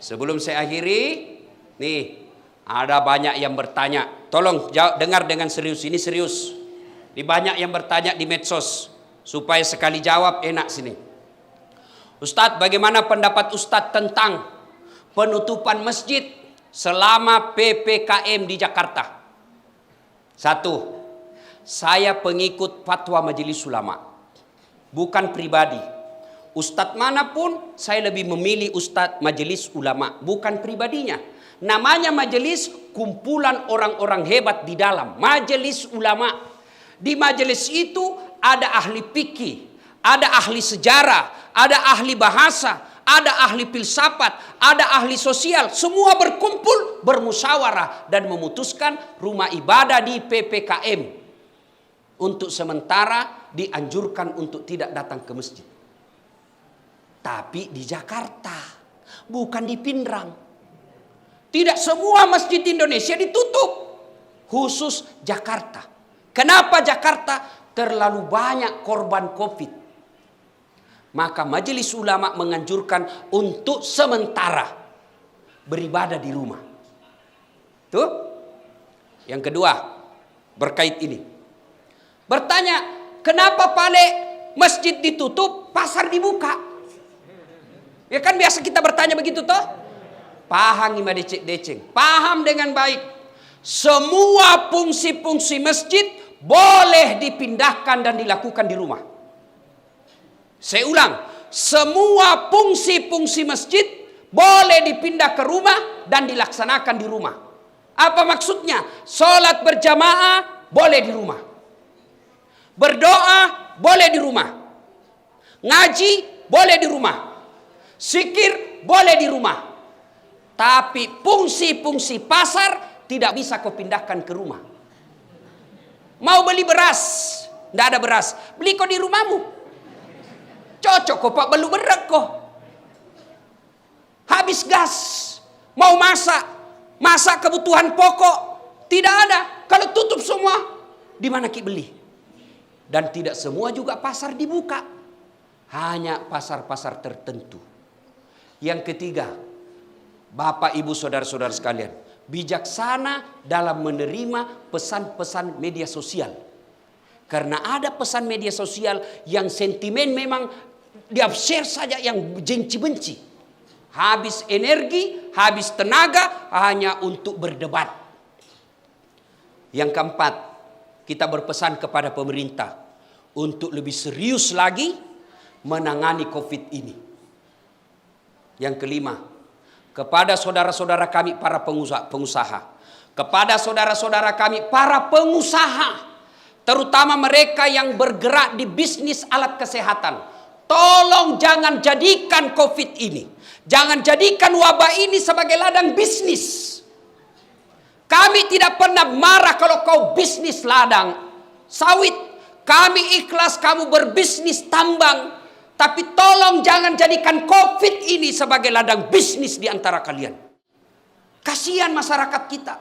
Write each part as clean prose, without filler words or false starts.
Sebelum saya akhiri, nih ada banyak yang bertanya. Tolong dengar dengan serius, ini serius. Di banyak yang bertanya di medsos, supaya sekali jawab enak sini. Ustadz, bagaimana pendapat Ustadz tentang penutupan masjid selama PPKM di Jakarta? Satu, saya pengikut fatwa Majelis Ulama, bukan pribadi. Ustadz manapun saya lebih memilih Ustadz Majelis Ulama, bukan pribadinya. Namanya majelis, kumpulan orang-orang hebat di dalam Majelis Ulama. Di majelis itu ada ahli fikih, ada ahli sejarah, ada ahli bahasa, ada ahli filsafat, ada ahli sosial. Semua berkumpul, bermusyawarah dan memutuskan rumah ibadah di PPKM untuk sementara dianjurkan untuk tidak datang ke masjid. Tapi di Jakarta, bukan di Pindrang. Tidak semua masjid di Indonesia ditutup, khusus Jakarta. Kenapa Jakarta? Terlalu banyak korban COVID. Maka Majelis Ulama menganjurkan untuk sementara beribadah di rumah. Tuh. Yang kedua, berkait ini. Bertanya, kenapa Pale masjid ditutup, pasar dibuka? Ya kan biasa kita bertanya begitu toh? Paham ima deceng. Paham dengan baik. Semua fungsi-fungsi masjid boleh dipindahkan dan dilakukan di rumah. Saya ulang, semua fungsi-fungsi masjid boleh dipindah ke rumah dan dilaksanakan di rumah. Apa maksudnya? Sholat berjamaah boleh di rumah. Berdoa boleh di rumah. Ngaji boleh di rumah. Zikir boleh di rumah. Tapi fungsi-fungsi pasar tidak bisa kau pindahkan ke rumah. Mau beli beras, tidak ada beras, beli kau di rumahmu. Cocok kok pak belu berak kok. Habis gas, mau masak kebutuhan pokok, tidak ada. Kalau tutup semua, di mana ki beli? Dan tidak semua juga pasar dibuka, hanya pasar-pasar tertentu. Yang ketiga, Bapak Ibu Saudara-saudara sekalian, bijaksana dalam menerima pesan-pesan media sosial. Karena ada pesan media sosial yang sentimen memang di-share saja yang benci-benci. Habis energi, habis tenaga hanya untuk berdebat. Yang keempat, kita berpesan kepada pemerintah untuk lebih serius lagi menangani COVID ini. Yang kelima, kepada saudara-saudara kami para pengusaha, kepada saudara-saudara kami para pengusaha, terutama mereka yang bergerak di bisnis alat kesehatan, tolong jangan jadikan COVID ini, jangan jadikan wabah ini sebagai ladang bisnis. Kami tidak pernah marah kalau kau bisnis ladang sawit. Kami ikhlas kamu berbisnis tambang. Tapi tolong jangan jadikan COVID ini sebagai ladang bisnis di antara kalian. Kasihan masyarakat kita.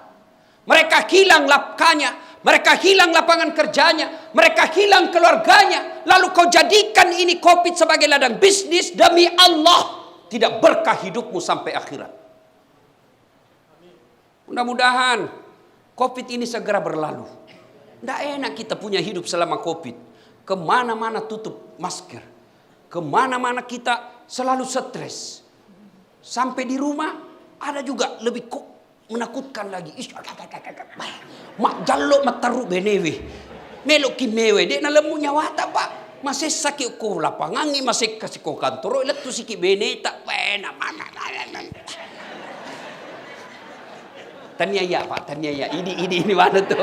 Mereka hilang lapkanya, mereka hilang lapangan kerjanya, mereka hilang keluarganya. Lalu kau jadikan ini COVID sebagai ladang bisnis, demi Allah tidak berkah hidupmu sampai akhirat. Mudah-mudahan COVID ini segera berlalu. Tidak enak kita punya hidup selama COVID. Kemana-mana tutup masker. Kemana-mana kita selalu stres. Sampai di rumah ada juga lebih menakutkan lagi. Mak jaluk mataru benewe. Melok ki mewe. Dek na lemu nyawata pak. Masih sakit ko lapangangi. Masih kasih ko kantoro. Ilat tu sikit bene. Tak pena. Tanya ya pak. Tanya ya. Ini mana tuh.